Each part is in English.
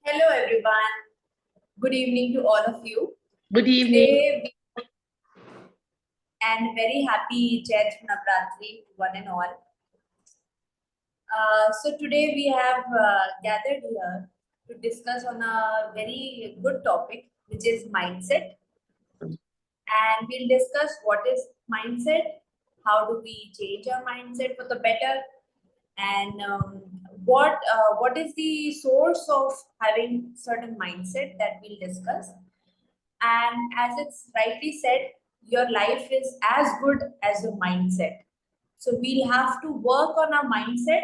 Hello everyone. Good evening to all of you. Good evening. Today and very happy Chaitra Navratri to one and all. So today we have gathered here to discuss on a very good topic, which is mindset. And we'll discuss what is mindset, how do we change our mindset for the better, and what is the source of having certain mindset that we'll discuss. And as it's rightly said, your life is as good as your mindset. So we'll have to work on our mindset.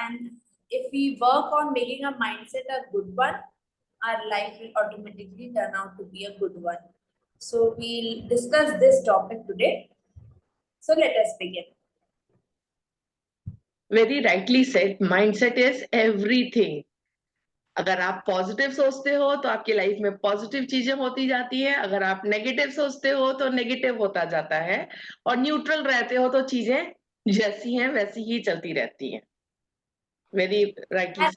And if we work on making our mindset a good one, our life will automatically turn out to be a good one. So we'll discuss this topic today. So let us begin. Very rightly said, mindset is everything. अगर आप positive सोचते हो तो आपकी life में positive चीजें होती जाती है, अगर आप नेगेटिव सोचते हो तो नेगेटिव होता जाता है, और न्यूट्रल रहते हो तो चीजें जैसी हैं वैसी ही चलती रहती हैं. Very rightly said.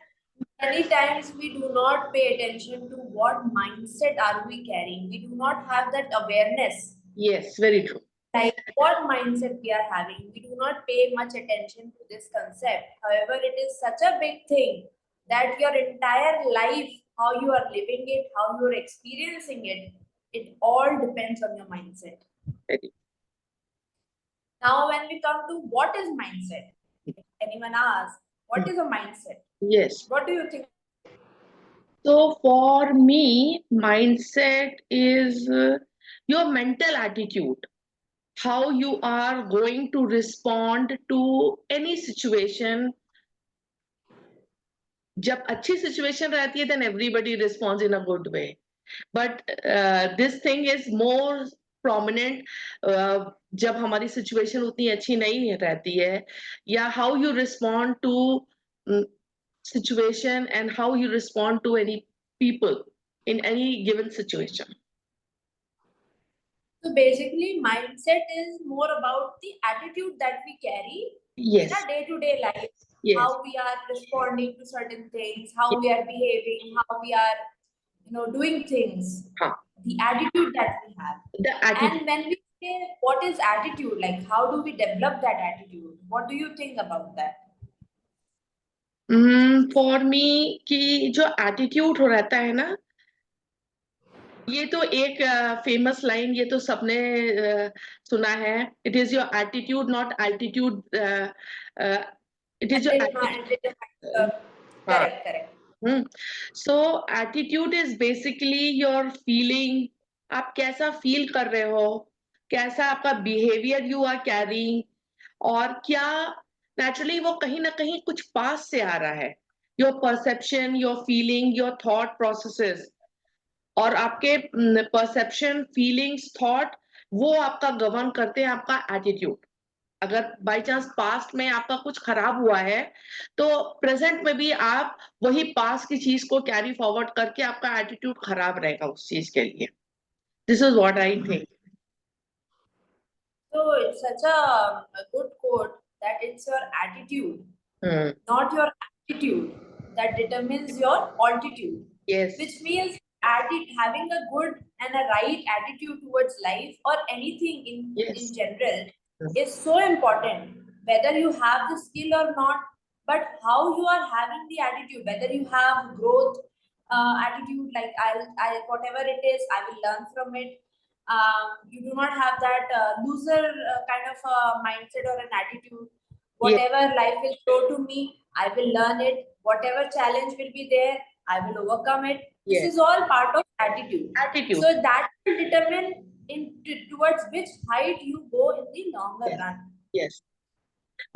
Many times we do not pay attention to what mindset are we carrying. We do not have that awareness. Yes, very true. Like what mindset we are having. We do not pay much attention to this concept. However, it is such a big thing that your entire life, how you are living it, how you are experiencing it, it all depends on your mindset. Very. Now, when we come to what is mindset, if anyone asks, what is a mindset? Yes. What do you think? So for me, mindset is your mental attitude. How you are going to respond to any situation. जब अच्छी situation रहती है then everybody responds in a good way, but this thing is more prominent जब हमारी situation उतनी अच्छी नहीं रहती है, या how you respond to situation and how you respond to any people in any given situation. So basically, mindset is more about the attitude that we carry Yes. in our day-to-day life. Yes. How we are responding to certain things, how we are behaving, how we are, doing things. The attitude that we have. The attitude. And when we say what is attitude, like how do we develop that attitude? What do you think about that? For me कि जो attitude हो रहता है ना, ये तो एक famous line, ये तो सबने सुना है. It is your attitude not altitude. It is your correct. So attitude is basically your feeling. आप कैसा फील कर रहे हो, कैसा आपका बिहेवियर यू आर कैरिंग, और क्या नेचुरली वो कहीं ना कहीं कुछ पास से आ रहा है. Your perception, your feeling, your thought processes, और आपके परसेप्शन, फीलिंग्स, थॉट, वो आपका गवर्न करते हैं आपका एटीट्यूड. अगर बाय चांस पास्ट में आपका कुछ खराब हुआ है तो प्रेजेंट में भी आप वही पास्ट की चीज को कैरी फॉरवर्ड करके आपका एटीट्यूड खराब रहेगा उस चीज के लिए. This is what I think. So it's such a good quote that it's your attitude, not your attitude, that determines your altitude. Yes. Which means having a good and a right attitude towards life or anything in general is so important. Whether you have the skill or not, but how you are having the attitude, whether you have growth attitude, like I'll whatever it is, I will learn from it. You do not have that loser kind of mindset or an attitude. Whatever life will throw to me, I will learn it. Whatever challenge will be there, I will overcome it. This is all part of attitude. So that will determine towards which height you go in the longer run. Yes.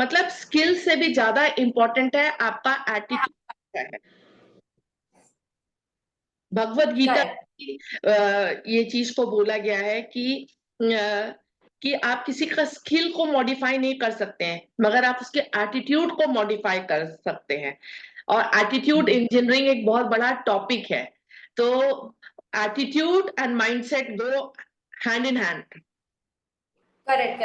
मतलब skill से भी ज्यादा important है आपका attitude. Bhagavad Gita ये चीज को बोला गया है कि आप किसी का स्किल को मॉडिफाई नहीं कर सकते हैं, मगर आप उसके एटीट्यूड को मॉडिफाई कर सकते हैं. और एटीट्यूड इंजीनियरिंग एक बहुत बड़ा टॉपिक है. तो attitude and mindset go hand in hand. Correct.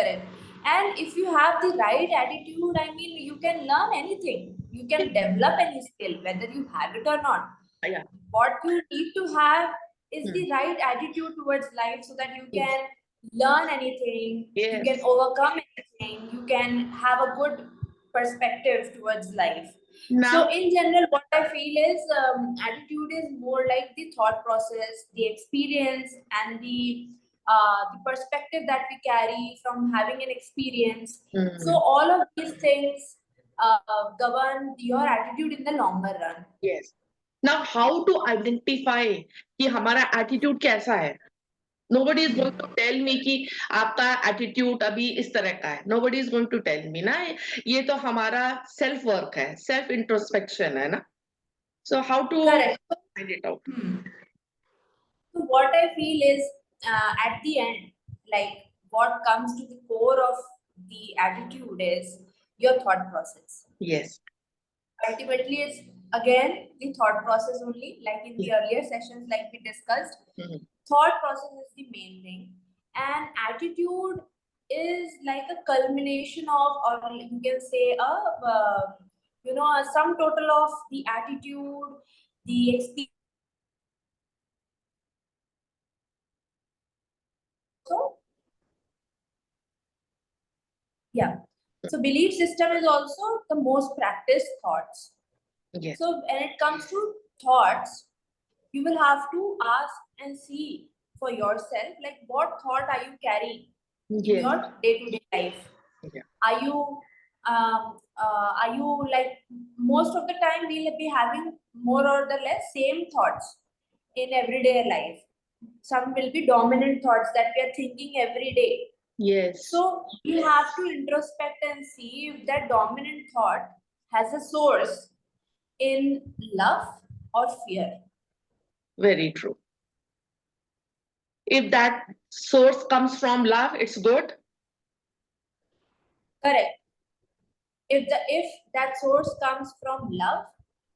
And if you have the right attitude, I mean, you can learn anything. You can develop any skill, whether you have it or not. Yeah. What you need to have is Hmm. the right attitude towards life so that you Yes. can learn anything, you Yes. can overcome anything, you can have a good perspective towards life. So Now, in general, what I feel is attitude is more like the thought process, the experience, and the perspective that we carry from having an experience. So all of these things govern your attitude in the longer run. yes. Now, how to identify कि हमारा attitude कैसा है? Nobody is going to tell me कि आपका attitude अभी इस तरह का है. Nobody is going to tell me ना. ये तो हमारा self work है, self introspection है ना. So how to Correct. find it out? So what I feel is at the end, like what comes to the core of the attitude is your thought process. Yes. Ultimately, it's again the thought process only, like in the Yeah. earlier sessions, like we discussed. Mhm. Thought process is the main thing, and attitude is like a culmination of, or you can say a sum total of the attitude, the experience. So yeah. So belief system is also the most practiced thoughts. Yes. So when it comes to thoughts, you will have to ask and see for yourself, like what thought are you carrying in Yes. your day-to-day life? Yeah. Are you like, most of the time we'll be having more or the less same thoughts in everyday life. Some will be dominant thoughts that we are thinking every day. Yes. So you have to introspect and see if that dominant thought has a source in love or fear. Very true. If that source comes from love, it's good. Correct. If that source comes from love,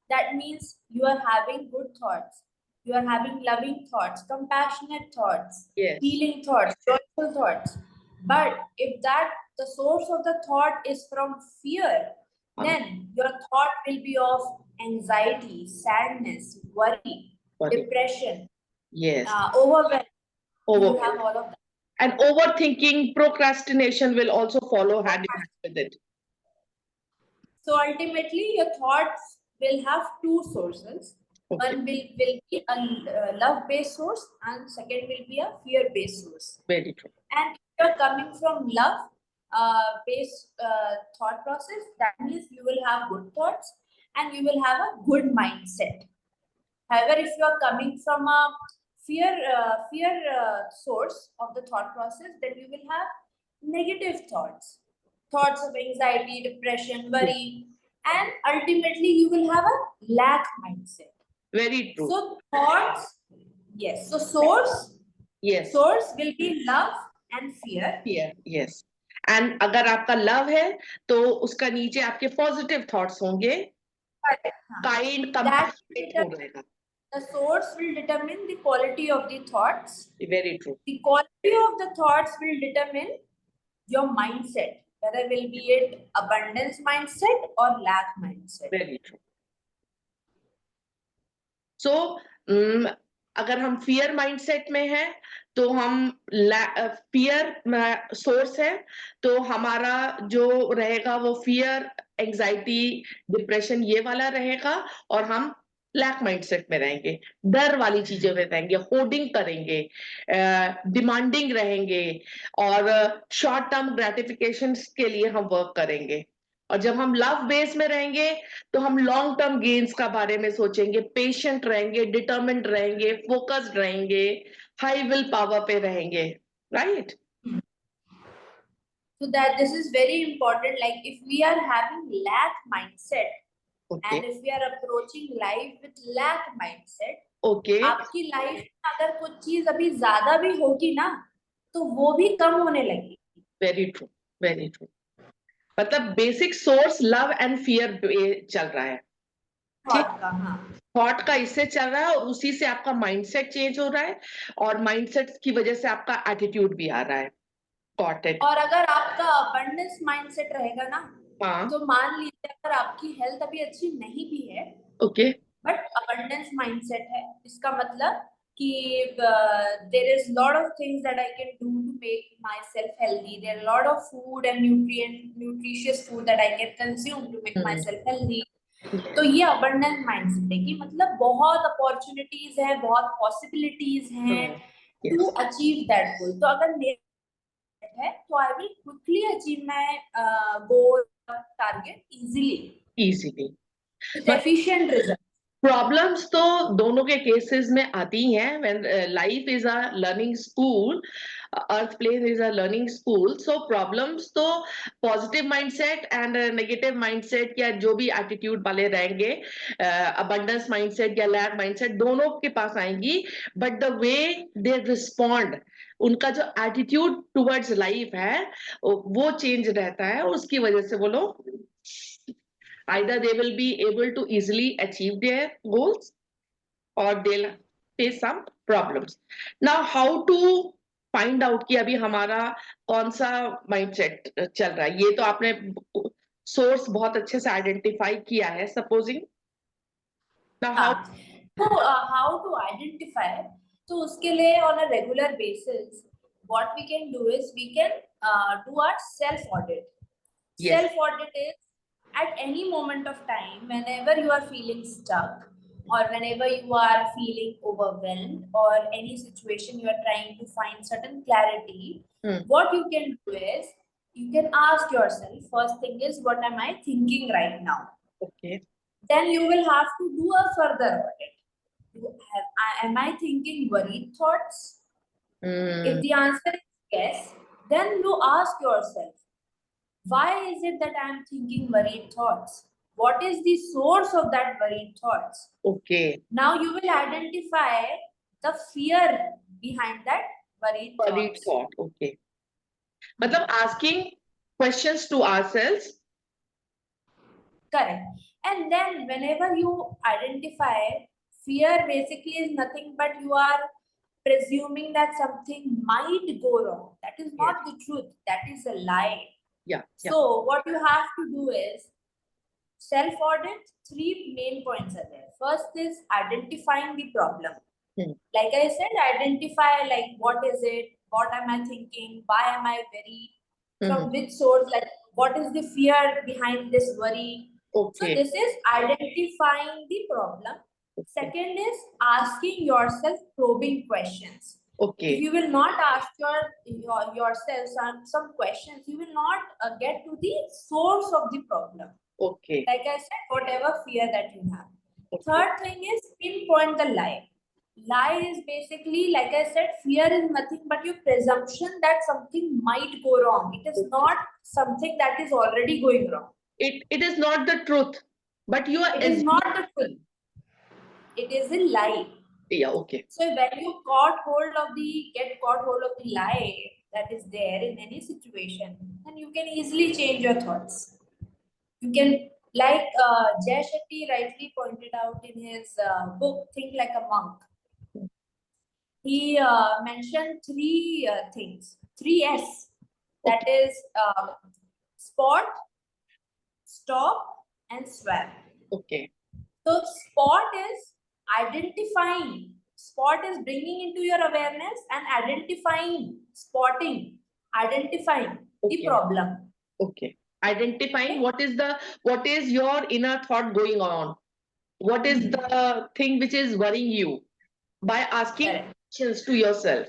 that means you are having good thoughts. You are having loving thoughts, compassionate thoughts, Yes. healing thoughts, joyful thoughts. But if that the source of the thought is from fear, then your thought will be of anxiety, sadness, worry, Worry. depression, Yes. overwhelm. You will have Overwhelmed. all of that. And overthinking, procrastination will also follow hand in hand with it. So ultimately, your thoughts will have two sources. Okay. One will be a love-based source, and second will be a fear-based source. Very true. And if you're coming from love based thought process, that means you will have good thoughts and you will have a good mindset. However, if you are coming from a fear source of the thought process, then you will have negative thoughts, thoughts of anxiety, depression, worry, and ultimately you will have a lack mindset. Very true. So thoughts, yes. So Yes. source will be love and fear. Fear. Yes. And अगर आपका love है तो उसका नीचे आपके positive thoughts होंगे, kind, That compassionate हो रहेगा. the source will determine the quality of the thoughts. Very true. The quality of the thoughts will determine your mindset, whether will be it abundance mindset or lack mindset. Very true. So अगर हम fear mindset में हैं तो हम fear source है तो हमारा जो रहेगा वो fear, anxiety, depression ये वाला रहेगा और हम lack mindset में रहेंगे, डर वाली चीजों में रहेंगे, होर्डिंग करेंगे, डिमांडिंग रहेंगे और शॉर्ट टर्म ग्रेटिफिकेशंस के लिए हम वर्क करेंगे. और जब हम लव बेस में रहेंगे तो हम लॉन्ग टर्म गेन्स का बारे में सोचेंगे, पेशेंट रहेंगे, डिटरमिन्ड रहेंगे, फोकस्ड रहेंगे, हाई विल पावर पे रहेंगे, right? So that this is very important. Like if we are having lack mindset and if we are approaching life with lack mindset, okay. आपकी लाइफ में अगर कुछ चीज अभी ज्यादा भी होगी ना तो वो भी कम होने लगेगी. Very true, very true. मतलब basic source love and fear चल रहा है, थॉट का. हाँ. थॉट का इससे चल रहा है और उसी से आपका माइंडसेट चेंज हो रहा है और माइंडसेट की वजह से आपका एटीट्यूड भी आ रहा है. Got it. और अगर आपका अबंडेंस माइंडसेट रहेगा ना हाँ, तो मान लीजिए अगर आपकी हेल्थ अभी अच्छी नहीं भी है, okay. बट अबंडेंस माइंडसेट है, इसका मतलब कि there is lot of things that I can do to make myself healthy, there are lot of food and nutritious food that I can consume to make myself healthy. तो ये abundance mindset है कि मतलब बहुत opportunities है, बहुत possibilities हैं to achieve that goal. तो अगर मेरा है तो I will quickly achieve my goal target easily with efficient result. Problems तो दोनों के केसेस में आती हैं। When life is a learning school, earth plane is a learning school, so problems तो positive mindset and negative mindset या जो भी एटीट्यूड वाले रहेंगे, अबंडेंस माइंडसेट या लैक माइंडसेट, दोनों के पास आएंगी। But the way they respond, उनका जो एटीट्यूड टुवर्ड्स लाइफ है वो चेंज रहता है, उसकी वजह से वो लोग either they will be able to easily achieve their goals or they'll face some problems. Now how to find out कि अभी हमारा कौन सा माइंडसेट चल रहा है? ये तो आपने सोर्स बहुत अच्छे से आइडेंटिफाई किया है, सपोजिंग। now how हाँ, तो हाउ टू आइडेंटिफाई, तो उसके लिए on a regular basis what we can do is we can do our self audit. yes Self audit is at any moment of time, whenever you are feeling stuck or whenever you are feeling overwhelmed or any situation you are trying to find certain clarity, what you can do is you can ask yourself, first thing is, what am I thinking right now? okay Then you will have to do a further audit. Am I thinking worried thoughts? If the answer is yes, then you ask yourself, why is it that I am thinking worried thoughts? What is the source of that worried thoughts? okay Now you will identify the fear behind that worried worried thoughts. thought, okay. मतलब asking questions to ourselves. Correct. And then whenever you identify, fear basically is nothing but you are presuming that something might go wrong. That is not the truth. That is a lie. Yeah. So what you have to do is self audit. Three main points are there. First is identifying the problem. Like I said, identify like what is it, what am I thinking, why am I worried, from which source, like what is the fear behind this worry. So Okay. this is identifying the problem. Second is asking yourself probing questions. Okay. If you will not ask yourself some questions, you will not get to the source of the problem. Okay. Like I said, whatever fear that you have. Okay. Third thing is pinpoint the lie. Lie is basically, like I said, fear is nothing but your presumption that something might go wrong. It is not something that is already going wrong. It is not the truth, but you are It is not the truth. It is a lie. Yeah, okay. So when you get caught hold of the lie that is there in any situation, then you can easily change your thoughts. You can, like Jay Shetty rightly pointed out in his book, Think Like a Monk. He mentioned three things, three S. That is spot, stop, and swap. Okay. So spot is identifying. Spot is bringing into your awareness and identifying the problem. Okay. Identifying what is your inner thought going on. What is the thing which is worrying you, by asking questions to yourself.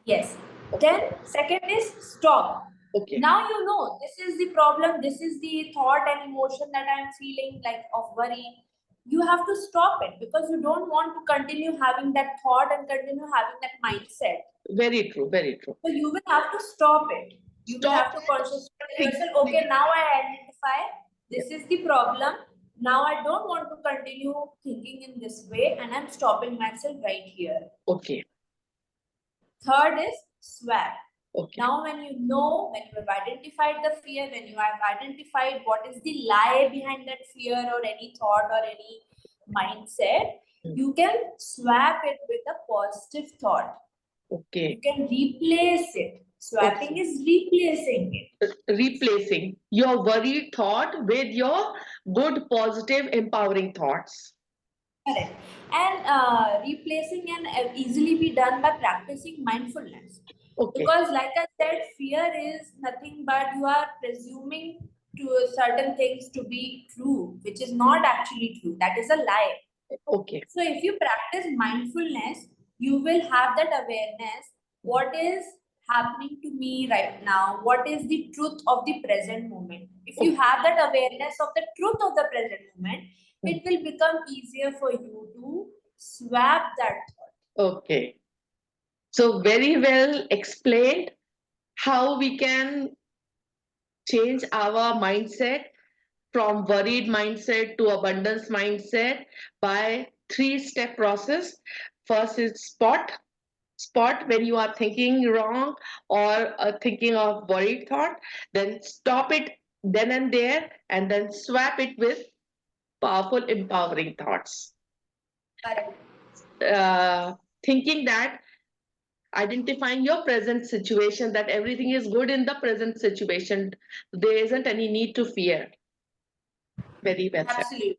Yes. Then second is stop. Okay. Now you know this is the problem, this is the thought and emotion that I am feeling like of worry. You have to stop it because you don't want to continue having that thought and continue having that mindset. Very true, very true. So you will have to stop it. You will have to consciously tell yourself, okay, now I identify this is the problem. Now I don't want to continue thinking in this way and I'm stopping myself right here. Okay. Third is swap. Okay. Now when you have identified the fear, when you have identified what is the lie behind that fear or any thought or any mindset, you can swap it with a positive thought. Okay. You can replace it. Swapping is replacing it. Replacing your worried thought with your good, positive, empowering thoughts. Correct. And replacing can easily be done by practicing mindfulness. Okay. Because like I said, fear is nothing but you are presuming to certain things to be true, which is not actually true. That is a lie. Okay. So if you practice mindfulness, you will have that awareness. What is happening to me right now? What is the truth of the present moment? If you have that awareness of the truth of the present moment, it will become easier for you to swap that thought. Okay. So very well explained how we can change our mindset from worried mindset to abundance mindset by 3-step process. First is spot when you are thinking wrong or thinking of worried thought, then stop it then and there, and then swap it with powerful empowering thoughts. Correct. Thinking that identifying your present situation, that everything is good in the present situation, there isn't any need to fear. Very well said. Absolutely.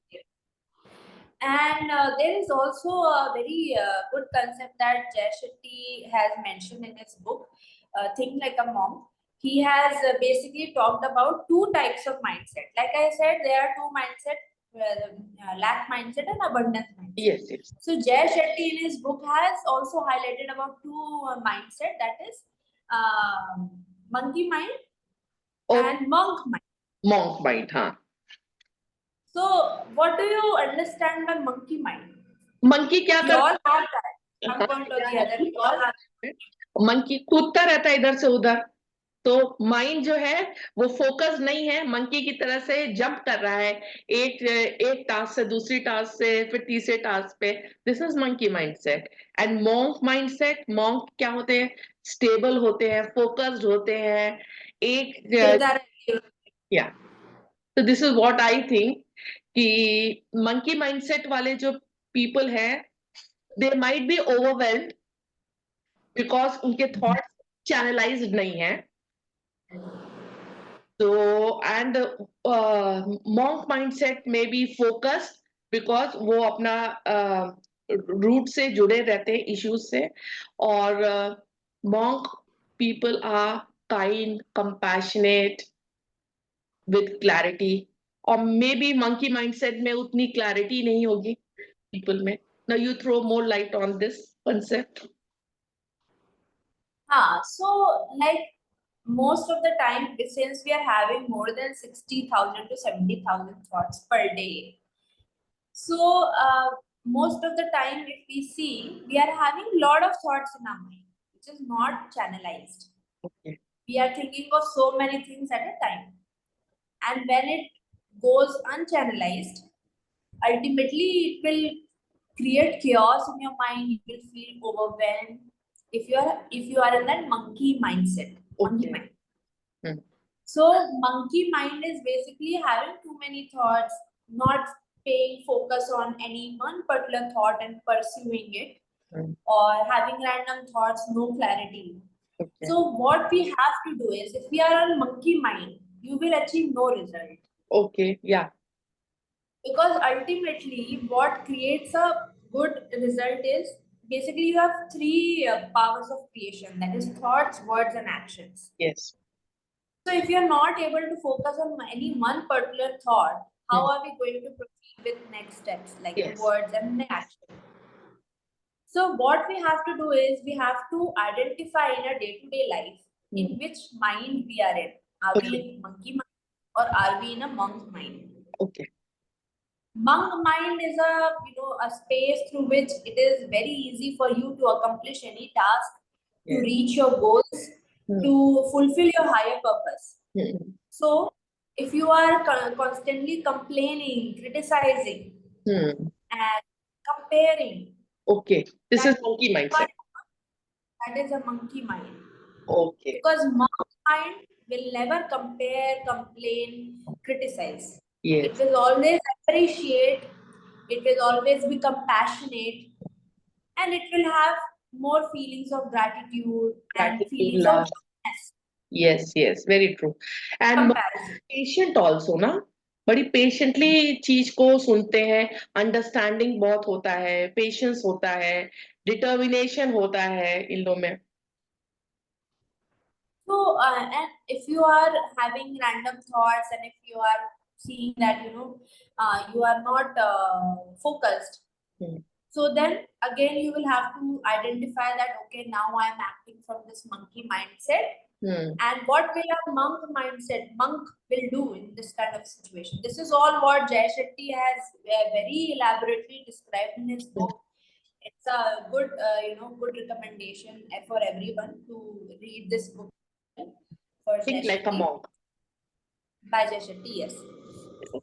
And there is also a very good concept that Jay Shetty has mentioned in his book, Think Like a Monk. He has basically talked about two types of mindset. Like I said, there are two mindset, lack mindset and abundance mindset. Yes, yes. So Jay Shetty in his book has also highlighted about two mindset, that is monkey mind and monk mind. Monk mind, huh? So what do you understand by monkey mind? Monkey क्या We कर all have that, some point or the other. We all have. Monkey कूदता रहता है इधर से उधर, तो mind जो है वो फोकस नहीं है, मंकी की तरह से जंप कर रहा है एक टास्क से दूसरी टास्क से फिर तीसरे टास्क पे. This is monkey mindset. And monk mindset, monk क्या होते हैं? स्टेबल होते हैं, फोकस्ड होते हैं, एक या. तो this is what I think कि मंकी माइंडसेट वाले जो पीपल हैं, they might be overwhelmed because उनके थॉट्स चैनलाइज्ड नहीं है. So, and monk mindset may be focused because वो अपना रूट से जुड़े रहते हैं issues से. और monk people are kind, compassionate, with clarity. और maybe monkey mindset में उतनी clarity नहीं होगी people में. Now you throw more light on this concept. So like most of the time, since we are having more than 60,000 to 70,000 thoughts per day, so most of the time if we see, we are having a lot of thoughts in our mind, which is not channelized. Okay. We are thinking of so many things at a time, and when it goes unchannelized, ultimately it will create chaos in your mind. You will feel overwhelmed if you are in that monkey mindset. Monkey Okay. mind. Hmm. So monkey mind is basically having too many thoughts, not paying focus on any one particular thought and pursuing it, or having random thoughts, no clarity. Okay. So what we have to do is, if we are on monkey mind, you will achieve no result. Okay, yeah. Because ultimately what creates a good result is, basically you have three powers of creation, that is thoughts, words and actions. Yes. So if you're not able to focus on any one particular thought, how are we going to proceed with next steps, like Yes. the words and the action? So what we have to do is, we have to identify in a day-to-day life in which mind we are in. Are we in monkey mind or are we in a monk mind? Okay. Monk mind is a space through which it is very easy for you to accomplish any task, to reach your goals, to fulfill your higher purpose. So if you are constantly complaining, criticizing, and comparing, Okay, this is monkey mindset. that is a monkey mind. Okay. Because monk mind will never compare, complain, criticize. Yes. It will always appreciate, it will always be compassionate, and it will have more feelings of gratitude and feelings love. of yes, very true. And comparison. Patient also ना, बड़ी patiently चीज को सुनते हैं, understanding बहुत होता है, patience होता है, डिटर्मिनेशन होता है इन लोगों में. So, and if you are having random thoughts and if you are seeing that, you are not focused, Hmm. so then again you will have to identify that, okay, now I am acting from this monkey mindset. Hmm. And what will a monk will do in this kind of situation? This is all what Jay Shetty has very elaborately described in his book. It's a good, good recommendation for everyone to read this book for Jay Think like a Shetty, monk. by Jay Shetty, yes.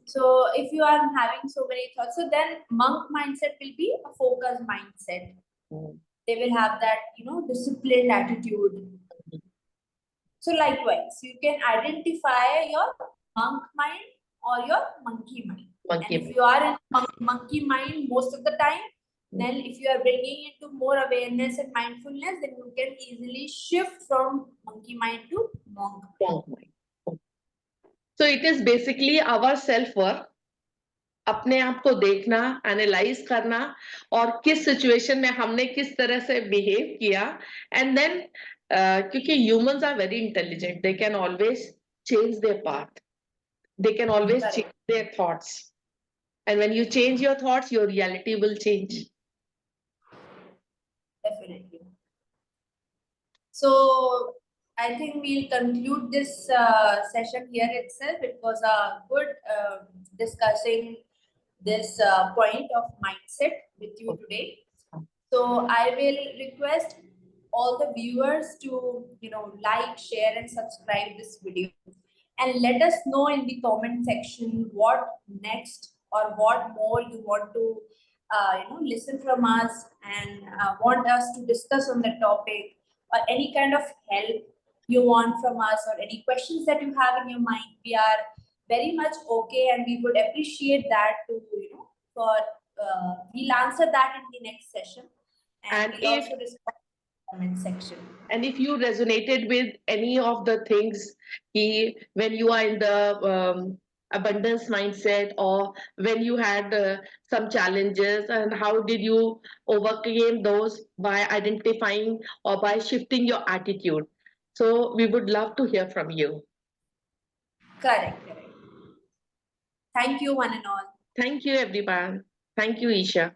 So if you are having so many thoughts, so then monk mindset will be a focused mindset. Hmm. They will have that, disciplined attitude. So likewise, you can identify your monk mind or your monkey mind. Monkey And if you are in monkey mind most of the time, then if you are bringing into more awareness and mindfulness, then you can easily shift from monkey mind to monk mind. monk mind. So it is basically our self-worth, अपने आप को देखना, analyse करना, और किस situation में हमने किस तरह से बिहेव किया, एंड देन क्योंकि humans are very intelligent, they can always change their path, they can always Correct. change their thoughts, and when you change your thoughts, your reality will change. Definitely. So I think we'll conclude this session here itself. It was a good discussing this point of mindset with you today. So I will request all the viewers to like, share, and subscribe this video, and let us know in the comment section what next or what more you want to listen from us, and want us to discuss on the topic, or any kind of help you want from us, or any questions that you have in your mind. We are very much okay, and we would appreciate that to for we'll answer that in the next session, and And we'll if also discuss in the comment section. And if you resonated with any of the things, when you are in the abundance mindset, or when you had some challenges, and how did you overcame those by identifying or by shifting your attitude? So we would love to hear from you. Correct. Thank you, one and all. Thank you, everyone. Thank you, Isha.